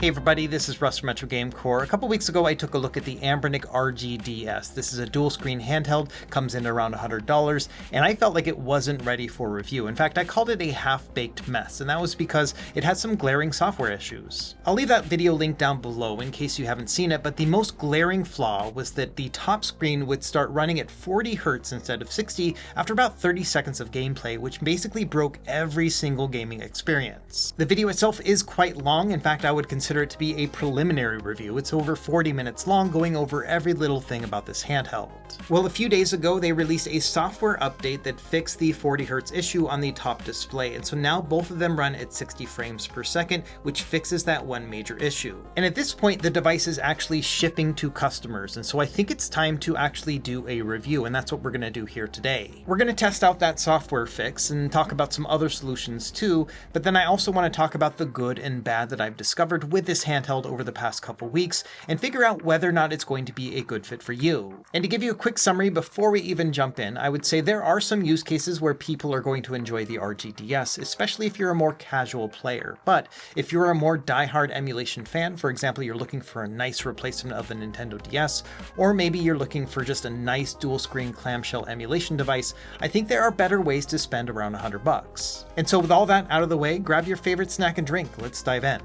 Hey everybody, this is Russ from Metro Game Core. A couple weeks ago I took a look at the Anbernic RGDS. This is a dual screen handheld, comes in around $100, and I felt like it wasn't ready for review. In fact, I called it a half-baked mess, and that was because it had some glaring software issues. I'll leave that video linked down below in case you haven't seen it, but the most glaring flaw was that the top screen would start running at 40 Hz instead of 60 after about 30 seconds of gameplay, which basically broke every single gaming experience. The video itself is quite long. In fact, I would consider it to be a preliminary review. It's over 40 minutes long, going over every little thing about this handheld. Well, a few days ago they released a software update that fixed the 40 Hz issue on the top display, and so now both of them run at 60 frames per second, which fixes that one major issue. And at this point the device is actually shipping to customers, and so I think it's time to actually do a review, and that's what we're going to do here today. We're going to test out that software fix and talk about some other solutions too, but then I also want to talk about the good and bad that I've discovered with this handheld over the past couple weeks and figure out whether or not it's going to be a good fit for you. And to give you a quick summary before we even jump in, I would say there are some use cases where people are going to enjoy the RGDS, especially if you're a more casual player. But if you're a more diehard emulation fan, for example, you're looking for a nice replacement of the Nintendo DS, or maybe you're looking for just a nice dual screen clamshell emulation device, I think there are better ways to spend around $100. And so with all that out of the way, grab your favorite snack and drink. Let's dive in.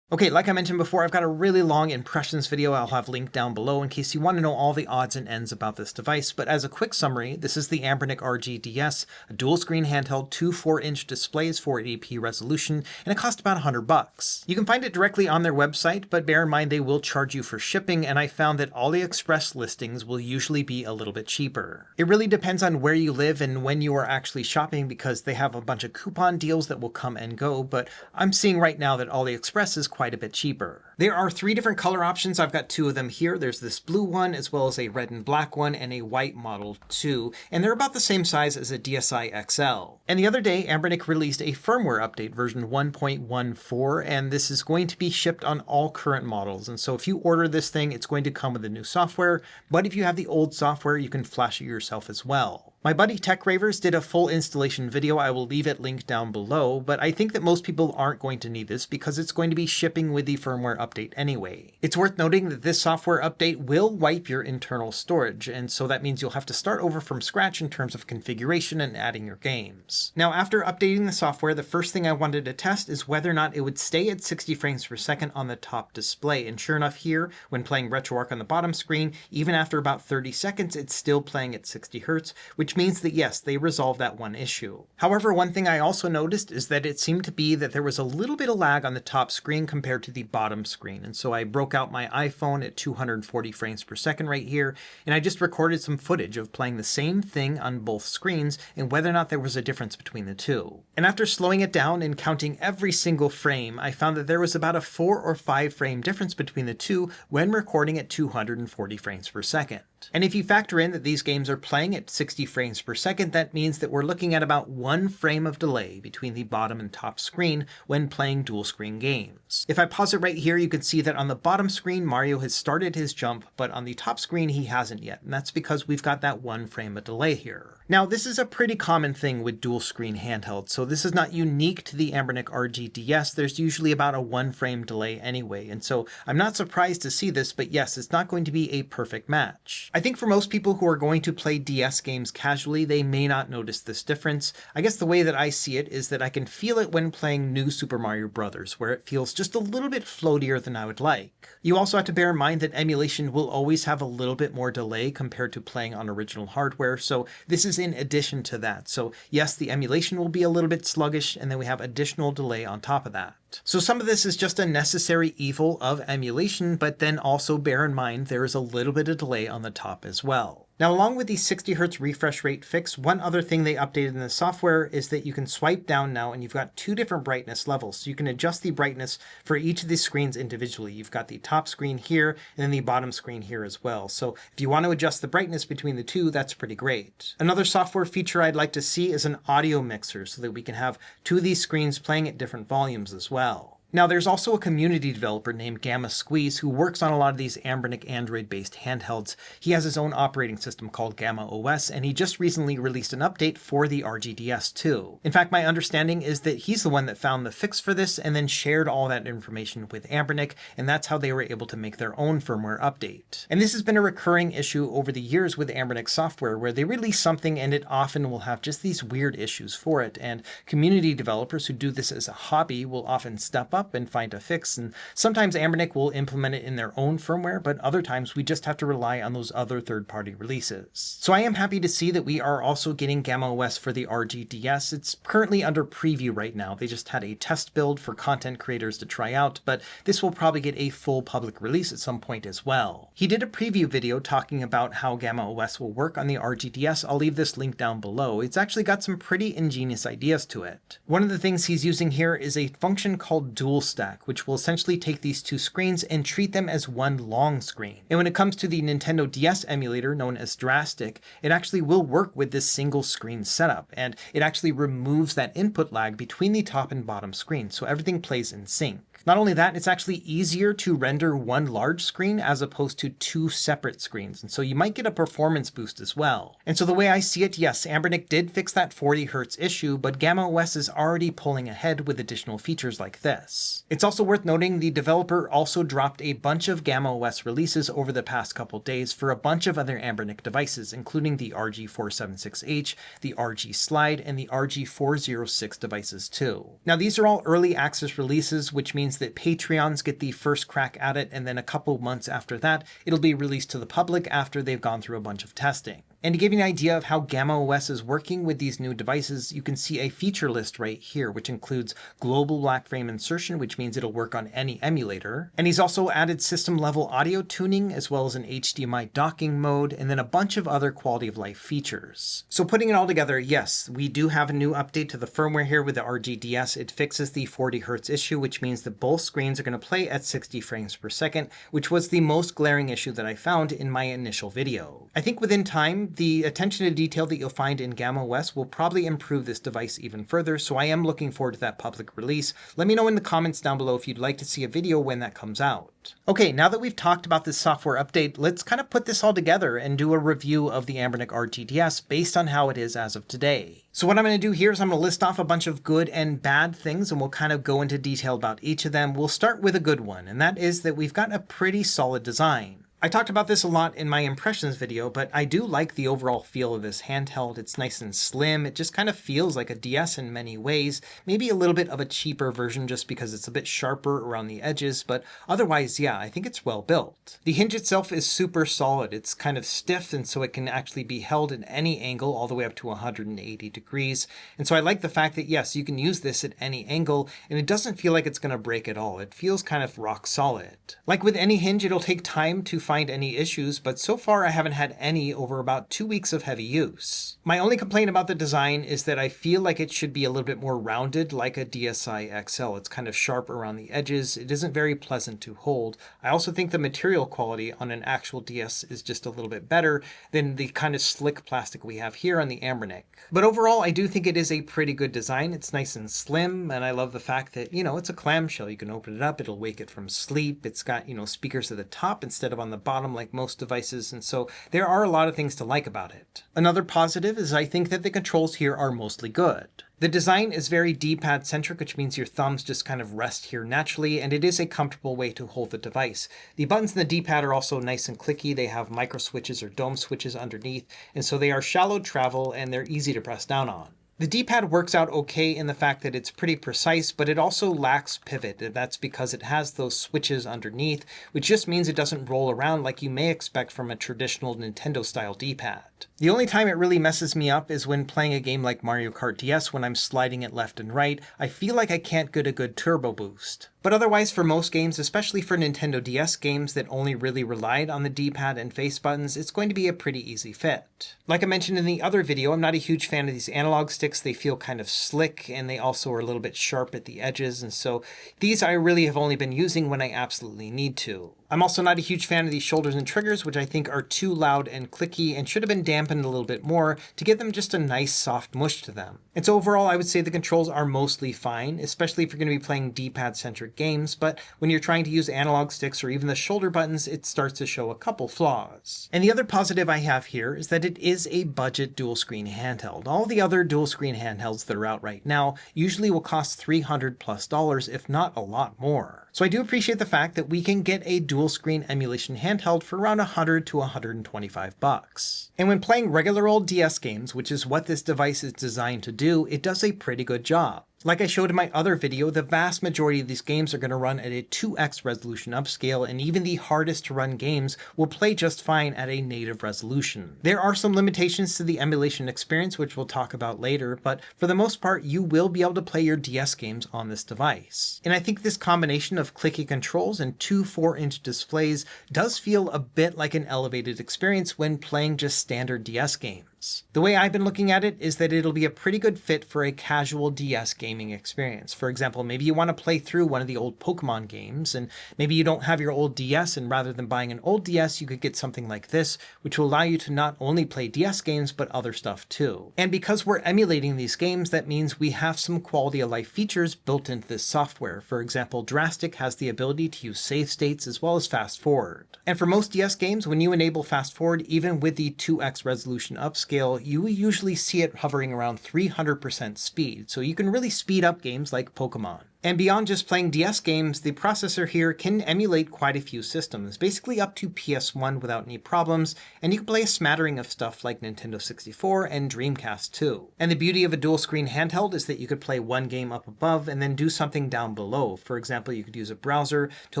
Okay, like I mentioned before, I've got a really long impressions video I'll have linked down below in case you want to know all the odds and ends about this device, but as a quick summary, this is the Anbernic RGDS, a dual screen handheld, two 4-inch displays, 480p resolution, and it cost about $100. You can find it directly on their website, but bear in mind they will charge you for shipping, and I found that AliExpress listings will usually be a little bit cheaper. It really depends on where you live and when you are actually shopping, because they have a bunch of coupon deals that will come and go, but I'm seeing right now that AliExpress is quite a bit cheaper. There are 3 different color options. I've got 2 of them here. There's this blue one, as well as a red and black one, and a white model too, and they're about the same size as a DSi XL. And the other day, Anbernic released a firmware update, version 1.14, and this is going to be shipped on all current models. And so if you order this thing, it's going to come with the new software, but if you have the old software, you can flash it yourself as well. My buddy Tech Ravers did a full installation video. I will leave it linked down below, but I think that most people aren't going to need this because it's going to be shipping with the firmware update anyway. It's worth noting that this software update will wipe your internal storage, and so that means you'll have to start over from scratch in terms of configuration and adding your games. Now, after updating the software, the first thing I wanted to test is whether or not it would stay at 60 frames per second on the top display, and sure enough here, when playing RetroArch on the bottom screen, even after about 30 seconds, it's still playing at 60 Hz, which means that yes, they resolved that one issue. However, one thing I also noticed is that it seemed to be that there was a little bit of lag on the top screen compared to the bottom screen, and so I broke out my iPhone at 240 frames per second right here, and I just recorded some footage of playing the same thing on both screens and whether or not there was a difference between the two. And after slowing it down and counting every single frame, I found that there was about a 4 or 5 frame difference between the two when recording at 240 frames per second. And if you factor in that these games are playing at 60 frames per second, that means that we're looking at about 1 frame of delay between the bottom and top screen when playing dual screen games. If I pause it right here, you can see that on the bottom screen, Mario has started his jump, but on the top screen, he hasn't yet. And that's because we've got that 1 frame of delay here. Now, this is a pretty common thing with dual screen handhelds, so this is not unique to the Anbernic RGDS. There's usually about a 1 frame delay anyway, and so I'm not surprised to see this, but yes, it's not going to be a perfect match. I think for most people who are going to play DS games casually, they may not notice this difference. I guess the way that I see it is that I can feel it when playing New Super Mario Bros., where it feels just a little bit floatier than I would like. You also have to bear in mind that emulation will always have a little bit more delay compared to playing on original hardware, so this is in addition to that. So yes, the emulation will be a little bit sluggish, and then we have additional delay on top of that. So some of this is just a necessary evil of emulation, but then also bear in mind there is a little bit of delay on the top as well. Now, along with the 60 Hz refresh rate fix, one other thing they updated in the software is that you can swipe down now and you've got 2 different brightness levels. So you can adjust the brightness for each of these screens individually. You've got the top screen here and then the bottom screen here as well. So if you want to adjust the brightness between the two, that's pretty great. Another software feature I'd like to see is an audio mixer so that we can have 2 of these screens playing at different volumes as well. Now, there's also a community developer named Gamma Squeeze who works on a lot of these Anbernic Android-based handhelds. He has his own operating system called GammaOS, and he just recently released an update for the RGDS too. In fact, my understanding is that he's the one that found the fix for this and then shared all that information with Anbernic, and that's how they were able to make their own firmware update. And this has been a recurring issue over the years with Anbernic software, where they release something and it often will have just these weird issues for it, and community developers who do this as a hobby will often step up and find a fix, and sometimes Anbernic will implement it in their own firmware, but other times we just have to rely on those other third-party releases. So I am happy to see that we are also getting GammaOS for the RGDS. It's currently under preview right now. They just had a test build for content creators to try out, but this will probably get a full public release at some point as well. He did a preview video talking about how GammaOS will work on the RGDS. I'll leave this link down below. It's actually got some pretty ingenious ideas to it. One of the things he's using here is a function called dual stack, which will essentially take these two screens and treat them as one long screen. And when it comes to the Nintendo DS emulator known as Drastic, it actually will work with this single screen setup, and it actually removes that input lag between the top and bottom screen, so everything plays in sync. Not only that, it's actually easier to render one large screen as opposed to two separate screens, and so you might get a performance boost as well. And so the way I see it, yes, Anbernic did fix that 40 Hz issue, but GammaOS is already pulling ahead with additional features like this. It's also worth noting the developer also dropped a bunch of GammaOS releases over the past couple days for a bunch of other Anbernic devices, including the RG476H, the RG Slide, and the RG406 devices too. Now these are all early access releases, which means that Patreons get the first crack at it, and then a couple months after that, it'll be released to the public after they've gone through a bunch of testing. And to give you an idea of how GammaOS is working with these new devices, you can see a feature list right here, which includes global black frame insertion, which means it'll work on any emulator. And he's also added system level audio tuning, as well as an HDMI docking mode, and then a bunch of other quality of life features. So putting it all together, yes, we do have a new update to the firmware here with the RGDS. It fixes the 40 Hz issue, which means that both screens are going to play at 60 frames per second, which was the most glaring issue that I found in my initial video. I think within time, the attention to detail that you'll find in GammaOS will probably improve this device even further, so I am looking forward to that public release. Let me know in the comments down below if you'd like to see a video when that comes out. Okay, now that we've talked about this software update, let's kind of put this all together and do a review of the Anbernic RGDS based on how it is as of today. So what I'm going to do here is I'm going to list off a bunch of good and bad things, and we'll kind of go into detail about each of them. We'll start with a good one, and that is that we've got a pretty solid design. I talked about this a lot in my impressions video, but I do like the overall feel of this handheld. It's nice and slim. It just kind of feels like a DS in many ways. Maybe a little bit of a cheaper version just because it's a bit sharper around the edges, but otherwise, yeah, I think it's well built. The hinge itself is super solid. It's kind of stiff, and so it can actually be held at any angle all the way up to 180 degrees. And so I like the fact that, yes, you can use this at any angle, and it doesn't feel like it's going to break at all. It feels kind of rock solid. Like with any hinge, it'll take time to find any issues, but so far I haven't had any over about 2 weeks of heavy use. My only complaint about the design is that I feel like it should be a little bit more rounded like a DSi XL. It's kind of sharp around the edges. It isn't very pleasant to hold. I also think the material quality on an actual DS is just a little bit better than the kind of slick plastic we have here on the Anbernic. But overall, I do think it is a pretty good design. It's nice and slim, and I love the fact that, you know, it's a clamshell. You can open it up, it'll wake it from sleep. It's got, you know, speakers at the top instead of on the bottom like most devices, and so there are a lot of things to like about it. Another positive is I think that the controls here are mostly good. The design is very D-pad centric, which means your thumbs just kind of rest here naturally, and it is a comfortable way to hold the device. The buttons in the D-pad are also nice and clicky. They have micro switches or dome switches underneath, and so they are shallow travel and they're easy to press down on. The D-pad works out okay in the fact that it's pretty precise, but it also lacks pivot. That's because it has those switches underneath, which just means it doesn't roll around like you may expect from a traditional Nintendo-style D-pad. The only time it really messes me up is when playing a game like Mario Kart DS when I'm sliding it left and right. I feel like I can't get a good turbo boost. But otherwise, for most games, especially for Nintendo DS games that only really relied on the D-pad and face buttons, it's going to be a pretty easy fit. Like I mentioned in the other video, I'm not a huge fan of these analog sticks. They feel kind of slick, and they also are a little bit sharp at the edges, and so these I really have only been using when I absolutely need to. I'm also not a huge fan of these shoulders and triggers, which I think are too loud and clicky and should have been dampened a little bit more to give them just a nice soft mush to them. And so overall, I would say the controls are mostly fine, especially if you're going to be playing D-pad centric games, but when you're trying to use analog sticks or even the shoulder buttons, it starts to show a couple flaws. And the other positive I have here is that it is a budget dual screen handheld. All the other dual screen handhelds that are out right now usually will cost $300+, if not a lot more. So I do appreciate the fact that we can get a dual screen emulation handheld for around $100 to $125. And when playing regular old DS games, which is what this device is designed to do, it does a pretty good job. Like I showed in my other video, the vast majority of these games are going to run at a 2x resolution upscale, and even the hardest to run games will play just fine at a native resolution. There are some limitations to the emulation experience, which we'll talk about later, but for the most part, you will be able to play your DS games on this device. And I think this combination of clicky controls and two 4-inch displays does feel a bit like an elevated experience when playing just standard DS games. The way I've been looking at it is that it'll be a pretty good fit for a casual DS gaming experience. For example, maybe you want to play through one of the old Pokemon games, and maybe you don't have your old DS, and rather than buying an old DS, you could get something like this, which will allow you to not only play DS games, but other stuff too. And because we're emulating these games, that means we have some quality of life features built into this software. For example, Drastic has the ability to use save states as well as fast forward. And for most DS games, when you enable fast forward, even with the 2x resolution upscale, you will usually see it hovering around 300% speed, so you can really speed up games like Pokemon. And beyond just playing DS games, the processor here can emulate quite a few systems, basically up to PS1 without any problems, and you can play a smattering of stuff like Nintendo 64 and Dreamcast too. And the beauty of a dual screen handheld is that you could play one game up above and then do something down below. For example, you could use a browser to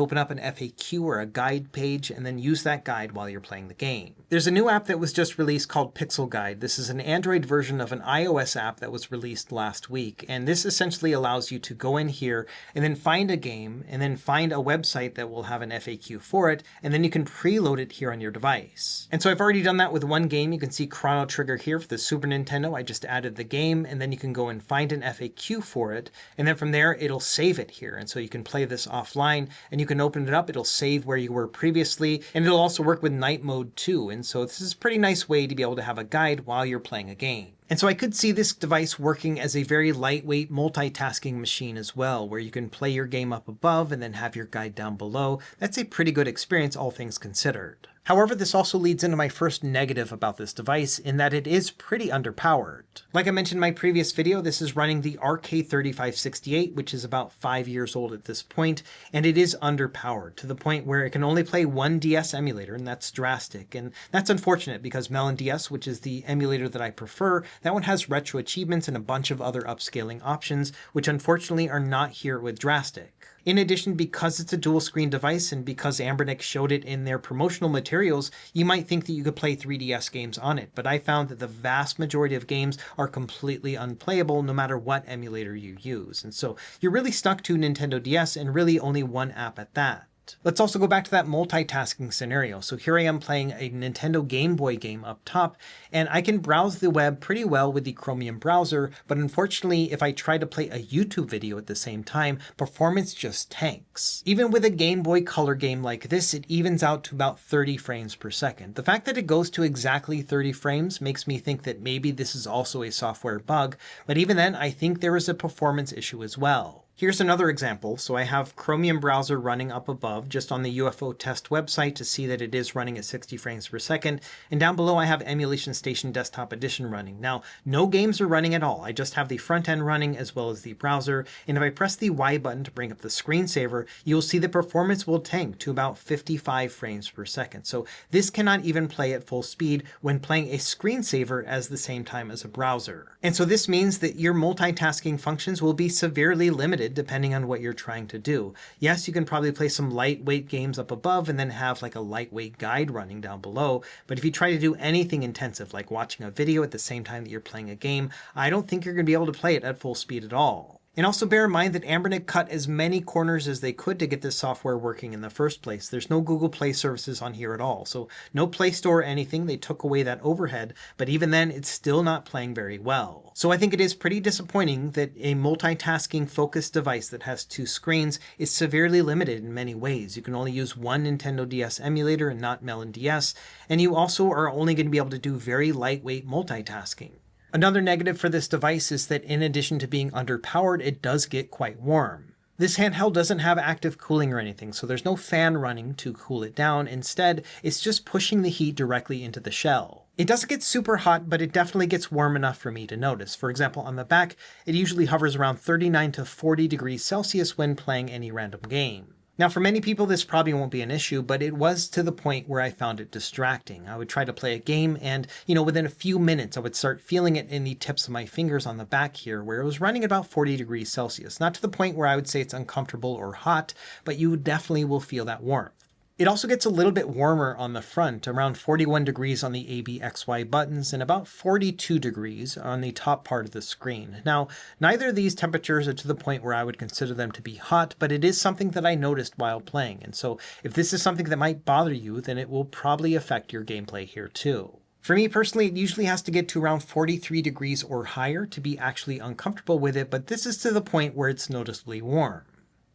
open up an FAQ or a guide page and then use that guide while you're playing the game. There's a new app that was just released called Pixel Guide. This is an Android version of an iOS app that was released last week, and this essentially allows you to go in here and then find a game and then find a website that will have an FAQ for it, and then you can preload it here on your device. And so I've already done that with one game. You can see Chrono Trigger here for the Super Nintendo. I just added the game, and then you can go and find an FAQ for it, and then from there it'll save it here. And so you can play this offline and you can open it up, it'll save where you were previously, and it'll also work with night mode too. And so this is a pretty nice way to be able to have a guide while you're playing a game. And so I could see this device working as a very lightweight multitasking machine as well, where you can play your game up above and then have your guide down below. That's a pretty good experience, all things considered. However, this also leads into my first negative about this device, in that it is pretty underpowered. Like I mentioned in my previous video, this is running the RK3568, which is about 5 years old at this point, and it is underpowered to the point where it can only play one DS emulator, and that's Drastic. And that's unfortunate because Melon DS, which is the emulator that I prefer, that one has retro achievements and a bunch of other upscaling options, which unfortunately are not here with Drastic. In addition, because it's a dual screen device and because Anbernic showed it in their promotional materials, you might think that you could play 3DS games on it, but I found that the vast majority of games are completely unplayable no matter what emulator you use. And so you're really stuck to Nintendo DS and really only one app at that. Let's also go back to that multitasking scenario. So here I am playing a Nintendo Game Boy game up top, and I can browse the web pretty well with the Chromium browser, but unfortunately, if I try to play a YouTube video at the same time, performance just tanks. Even with a Game Boy Color game like this, it evens out to about 30 frames per second. The fact that it goes to exactly 30 frames makes me think that maybe this is also a software bug, but even then, I think there is a performance issue as well. Here's another example. So I have Chromium browser running up above just on the UFO test website to see that it is running at 60 frames per second. And down below I have Emulation Station Desktop Edition running. Now, no games are running at all. I just have the front end running as well as the browser. And if I press the Y button to bring up the screensaver, you'll see the performance will tank to about 55 frames per second. So this cannot even play at full speed when playing a screensaver at the same time as a browser. And so this means that your multitasking functions will be severely limited depending on what you're trying to do. Yes, you can probably play some lightweight games up above and then have like a lightweight guide running down below, but if you try to do anything intensive like watching a video at the same time that you're playing a game, I don't think you're going to be able to play it at full speed at all. And also bear in mind that Anbernic cut as many corners as they could to get this software working in the first place. There's no Google Play services on here at all. So no Play Store or anything. They took away that overhead, but even then it's still not playing very well. So I think it is pretty disappointing that a multitasking focused device that has two screens is severely limited in many ways. You can only use one Nintendo DS emulator and not Melon DS, and you also are only going to be able to do very lightweight multitasking. Another negative for this device is that in addition to being underpowered, it does get quite warm. This handheld doesn't have active cooling or anything, so there's no fan running to cool it down. Instead, it's just pushing the heat directly into the shell. It doesn't get super hot, but it definitely gets warm enough for me to notice. For example, on the back, it usually hovers around 39 to 40 degrees Celsius when playing any random game. Now, for many people, this probably won't be an issue, but it was to the point where I found it distracting. I would try to play a game and, within a few minutes, I would start feeling it in the tips of my fingers on the back here, where it was running about 40 degrees Celsius. Not to the point where I would say it's uncomfortable or hot, but you definitely will feel that warmth. It also gets a little bit warmer on the front, around 41 degrees on the A, B, X, Y buttons and about 42 degrees on the top part of the screen. Now, neither of these temperatures are to the point where I would consider them to be hot, but it is something that I noticed while playing. And so if this is something that might bother you, then it will probably affect your gameplay here too. For me personally, it usually has to get to around 43 degrees or higher to be actually uncomfortable with it, but this is to the point where it's noticeably warm.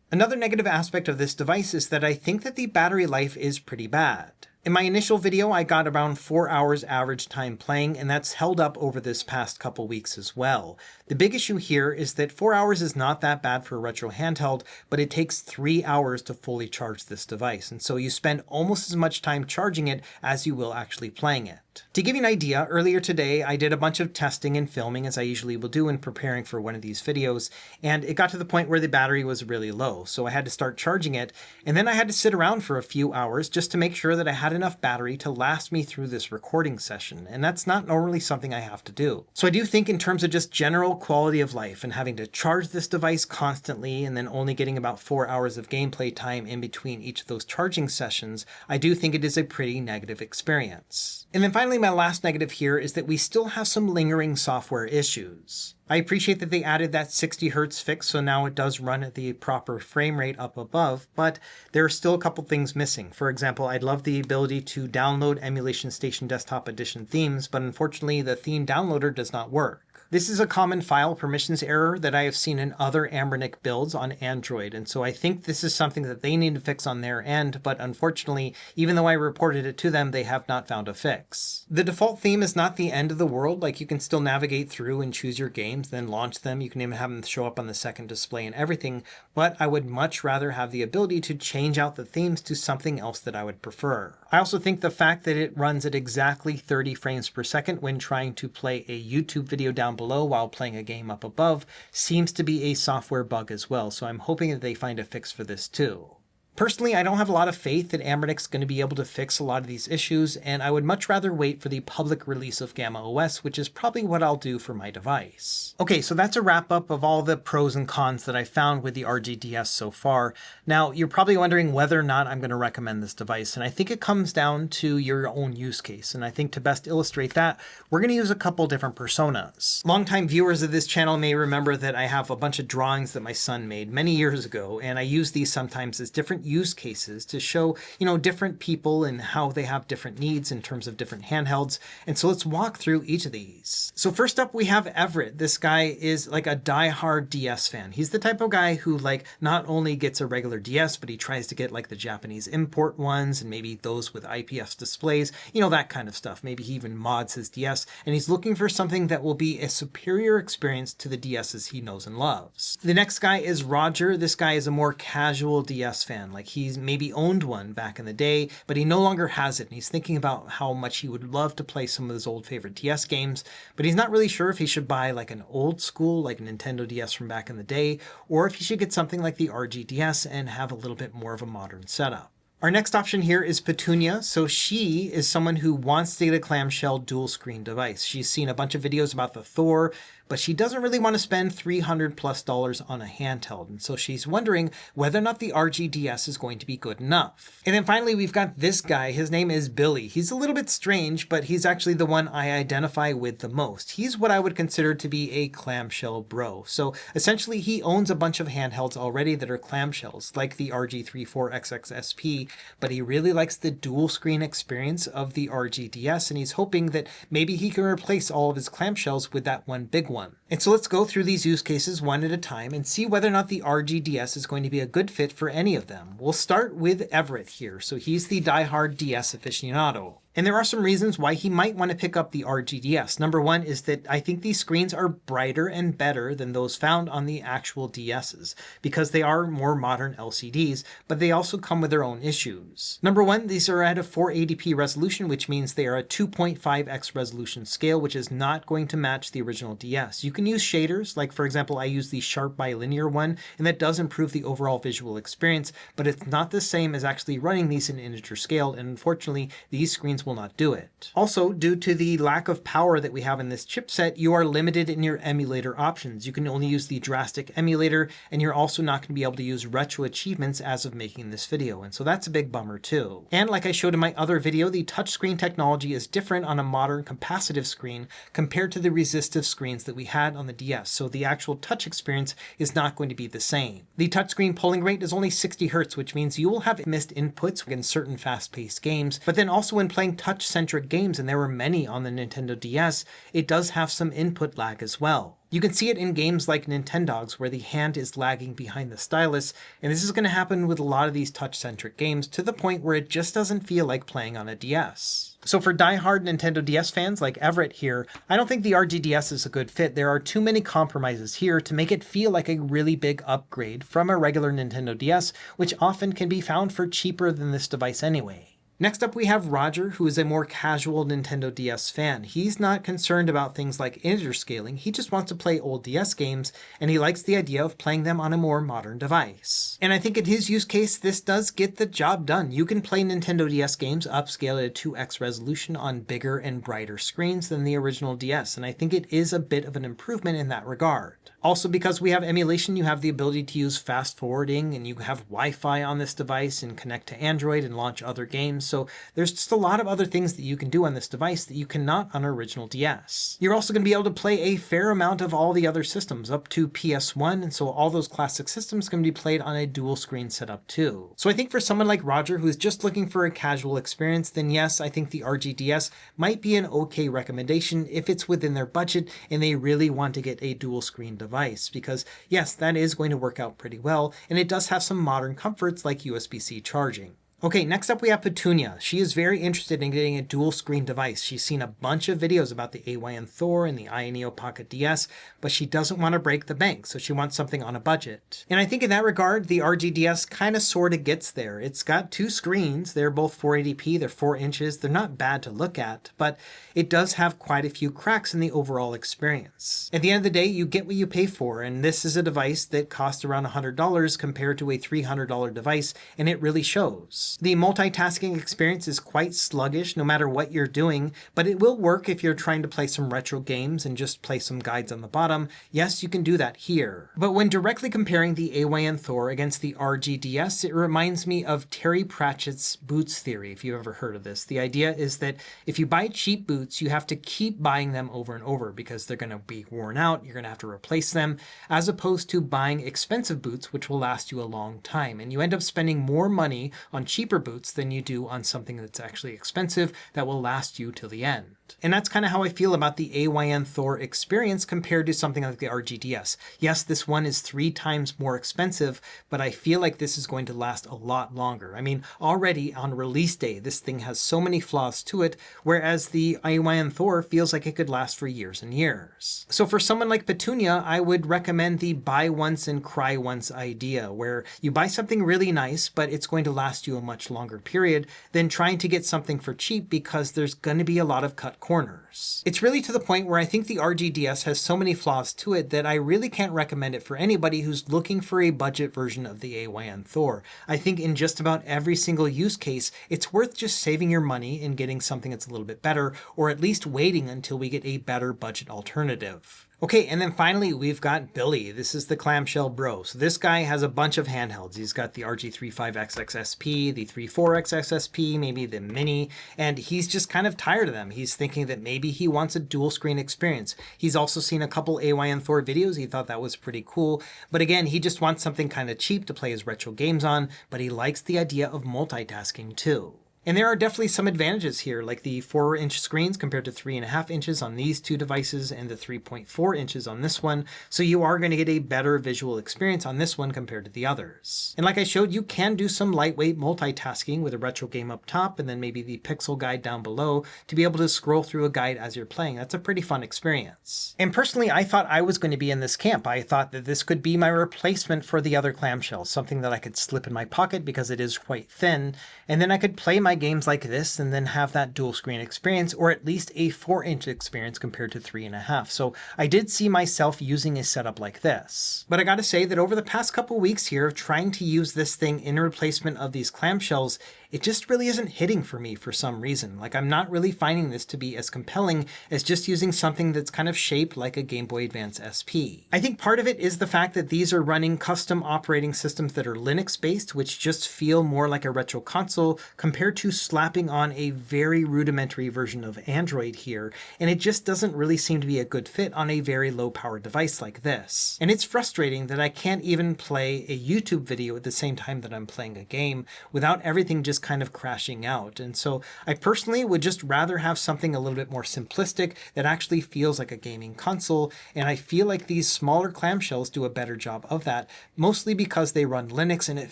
Another negative aspect of this device is that I think that the battery life is pretty bad. In my initial video, I got around 4 hours average time playing, and that's held up over this past couple weeks as well. The big issue here is that 4 hours is not that bad for a retro handheld, but it takes 3 hours to fully charge this device, and so you spend almost as much time charging it as you will actually playing it. To give you an idea, earlier today I did a bunch of testing and filming as I usually will do in preparing for one of these videos, and it got to the point where the battery was really low, so I had to start charging it, and then I had to sit around for a few hours just to make sure that I had enough battery to last me through this recording session, and that's not normally something I have to do. So I do think in terms of just general quality of life and having to charge this device constantly and then only getting about 4 hours of gameplay time in between each of those charging sessions, I do think it is a pretty negative experience. And then finally, my last negative here is that we still have some lingering software issues. I appreciate that they added that 60 Hz fix, so now it does run at the proper frame rate up above, but there are still a couple things missing. For example, I'd love the ability to download Emulation Station Desktop Edition themes, but unfortunately the theme downloader does not work. This is a common file permissions error that I have seen in other Anbernic builds on Android, and so I think this is something that they need to fix on their end, but unfortunately, even though I reported it to them, they have not found a fix. The default theme is not the end of the world. Like, you can still navigate through and choose your games, then launch them. You can even have them show up on the second display and everything, but I would much rather have the ability to change out the themes to something else that I would prefer. I also think the fact that it runs at exactly 30 frames per second when trying to play a YouTube video down below while playing a game up above seems to be a software bug as well, so I'm hoping that they find a fix for this too. Personally, I don't have a lot of faith that Anbernic's going to be able to fix a lot of these issues, and I would much rather wait for the public release of GammaOS, which is probably what I'll do for my device. Okay, so that's a wrap up of all the pros and cons that I found with the RGDS so far. Now, you're probably wondering whether or not I'm going to recommend this device, and I think it comes down to your own use case, and I think to best illustrate that, we're going to use a couple different personas. Longtime viewers of this channel may remember that I have a bunch of drawings that my son made many years ago, and I use these sometimes as different use cases to show, different people and how they have different needs in terms of different handhelds. And so let's walk through each of these. So first up, we have Everett. This guy is like a diehard DS fan. He's the type of guy who not only gets a regular DS, but he tries to get the Japanese import ones and maybe those with IPS displays, that kind of stuff. Maybe he even mods his DS, and he's looking for something that will be a superior experience to the DSs he knows and loves. The next guy is Roger. This guy is a more casual DS fan. He's maybe owned one back in the day, but he no longer has it. And he's thinking about how much he would love to play some of his old favorite DS games, but he's not really sure if he should buy an old school, Nintendo DS from back in the day, or if he should get something like the RGDS and have a little bit more of a modern setup. Our next option here is Petunia. So she is someone who wants to get a clamshell dual screen device. She's seen a bunch of videos about the Thor, but she doesn't really want to spend $300+ on a handheld. And so she's wondering whether or not the RGDS is going to be good enough. And then finally, we've got this guy. His name is Billy. He's a little bit strange, but he's actually the one I identify with the most. He's what I would consider to be a clamshell bro. So essentially, he owns a bunch of handhelds already that are clamshells, like the RG34XXSP, but he really likes the dual screen experience of the RGDS, and he's hoping that maybe he can replace all of his clamshells with that one big one. And so let's go through these use cases one at a time and see whether or not the RGDS is going to be a good fit for any of them. We'll start with Everett here. So he's the diehard DS aficionado. And there are some reasons why he might want to pick up the RGDS. Number one is that I think these screens are brighter and better than those found on the actual DSs because they are more modern LCDs, but they also come with their own issues. Number one, these are at a 480p resolution, which means they are a 2.5x resolution scale, which is not going to match the original DS. You can use shaders, like for example, I use the sharp bilinear one, and that does improve the overall visual experience, but it's not the same as actually running these in integer scale, and unfortunately, these screens will not do it. Also, due to the lack of power that we have in this chipset, you are limited in your emulator options. You can only use the Drastic emulator, and you're also not going to be able to use retro achievements as of making this video, and so that's a big bummer too. And like I showed in my other video, the touchscreen technology is different on a modern capacitive screen compared to the resistive screens that we had on the DS, so the actual touch experience is not going to be the same. The touchscreen polling rate is only 60 Hz, which means you will have missed inputs in certain fast-paced games, but then also when playing touch-centric games, and there were many on the Nintendo DS, it does have some input lag as well. You can see it in games like Nintendogs where the hand is lagging behind the stylus, and this is going to happen with a lot of these touch-centric games to the point where it just doesn't feel like playing on a DS. So for die-hard Nintendo DS fans like Everett here, I don't think the RGDS is a good fit. There are too many compromises here to make it feel like a really big upgrade from a regular Nintendo DS, which often can be found for cheaper than this device anyway. Next up, we have Roger, who is a more casual Nintendo DS fan. He's not concerned about things like integer scaling. He just wants to play old DS games, and he likes the idea of playing them on a more modern device. And I think in his use case, this does get the job done. You can play Nintendo DS games upscaled at a 2x resolution on bigger and brighter screens than the original DS, and I think it is a bit of an improvement in that regard. Also, because we have emulation, you have the ability to use fast forwarding, and you have Wi-Fi on this device and connect to Android and launch other games. So there's just a lot of other things that you can do on this device that you cannot on an original DS. You're also going to be able to play a fair amount of all the other systems up to PS1, and so all those classic systems can be played on a dual screen setup too. So I think for someone like Roger who's just looking for a casual experience, then yes, I think the RGDS might be an okay recommendation if it's within their budget and they really want to get a dual screen device, because yes, that is going to work out pretty well, and it does have some modern comforts like USB-C charging. Okay, next up we have Petunia. She is very interested in getting a dual screen device. She's seen a bunch of videos about the AYN Thor and the iNeo Pocket DS, but she doesn't want to break the bank, so she wants something on a budget. And I think in that regard, the RGDS kind of sort of gets there. It's got two screens. They're both 480p, they're 4 inches. They're not bad to look at, but it does have quite a few cracks in the overall experience. At the end of the day, you get what you pay for, and this is a device that costs around $100 compared to a $300 device, and it really shows. The multitasking experience is quite sluggish no matter what you're doing, but it will work if you're trying to play some retro games and just play some guides on the bottom. Yes, you can do that here. But when directly comparing the AYN Thor against the RGDS, it reminds me of Terry Pratchett's boots theory, if you've ever heard of this. The idea is that if you buy cheap boots, you have to keep buying them over and over because they're going to be worn out, you're going to have to replace them, as opposed to buying expensive boots, which will last you a long time. And you end up spending more money on cheaper boots than you do on something that's actually expensive that will last you till the end. And that's kind of how I feel about the AYN Thor experience compared to something like the RGDS. Yes, this one is 3 times more expensive, but I feel like this is going to last a lot longer. I mean, already on release day, this thing has so many flaws to it, whereas the AYN Thor feels like it could last for years and years. So for someone like Petunia, I would recommend the buy once and cry once idea, where you buy something really nice, but it's going to last you a much longer period than trying to get something for cheap because there's going to be a lot of cut corners. It's really to the point where I think the RGDS has so many flaws to it that I really can't recommend it for anybody who's looking for a budget version of the AYN Thor. I think in just about every single use case, it's worth just saving your money and getting something that's a little bit better, or at least waiting until we get a better budget alternative. Okay, and then finally we've got Billy. This is the clamshell bro. So this guy has a bunch of handhelds. He's got the RG35XXSP, the 34XXSP, maybe the Mini, and he's just kind of tired of them. He's thinking that maybe he wants a dual screen experience. He's also seen a couple AYN Thor videos. He thought that was pretty cool. But again, he just wants something kind of cheap to play his retro games on, but he likes the idea of multitasking too. And there are definitely some advantages here, like the 4-inch screens compared to 3.5 inches on these two devices and the 3.4 inches on this one. So you are going to get a better visual experience on this one compared to the others. And like I showed, you can do some lightweight multitasking with a retro game up top and then maybe the pixel guide down below to be able to scroll through a guide as you're playing. That's a pretty fun experience. And personally, I thought I was going to be in this camp. I thought that this could be my replacement for the other clamshells, something that I could slip in my pocket because it is quite thin, and then I could play my games like this and then have that dual screen experience, or at least a 4-inch experience compared to 3.5. So I did see myself using a setup like this. But I gotta say that over the past couple weeks here of trying to use this thing in replacement of these clamshells, it just really isn't hitting for me for some reason. Like, I'm not really finding this to be as compelling as just using something that's kind of shaped like a Game Boy Advance SP. I think part of it is the fact that these are running custom operating systems that are Linux based, which just feel more like a retro console compared to slapping on a very rudimentary version of Android here, and it just doesn't really seem to be a good fit on a very low powered device like this. And it's frustrating that I can't even play a YouTube video at the same time that I'm playing a game without everything just kind of crashing out. And so I personally would just rather have something a little bit more simplistic that actually feels like a gaming console, and I feel like these smaller clamshells do a better job of that, mostly because they run Linux and it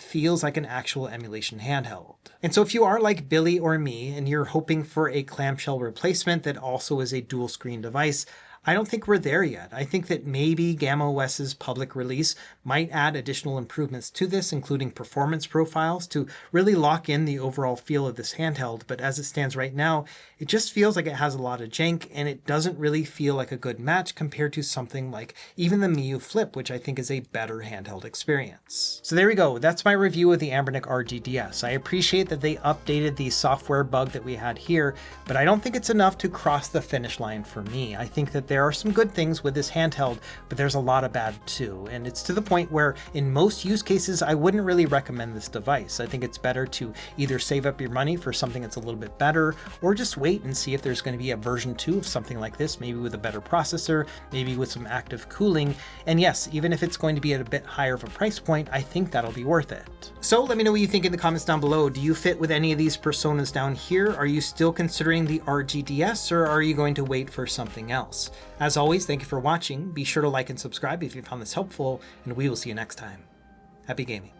feels like an actual emulation handheld. And so if you are like Billy or me and you're hoping for a clamshell replacement that also is a dual screen device, I don't think we're there yet. I think that maybe GammaOS's public release might add additional improvements to this, including performance profiles to really lock in the overall feel of this handheld. But as it stands right now, it just feels like it has a lot of jank, and it doesn't really feel like a good match compared to something like even the Miu Flip, which I think is a better handheld experience. So there we go. That's my review of the Anbernic RGDS. I appreciate that they updated the software bug that we had here, but I don't think it's enough to cross the finish line for me. I think that there are some good things with this handheld, but there's a lot of bad too. And it's to the point where in most use cases, I wouldn't really recommend this device. I think it's better to either save up your money for something that's a little bit better, or just wait and see if there's going to be a version 2 of something like this, maybe with a better processor, maybe with some active cooling. And yes, even if it's going to be at a bit higher of a price point, I think that'll be worth it. So let me know what you think in the comments down below. Do you fit with any of these personas down here? Are you still considering the RGDS, or are you going to wait for something else? As always, thank you for watching. Be sure to like and subscribe if you found this helpful, and we will see you next time. Happy gaming.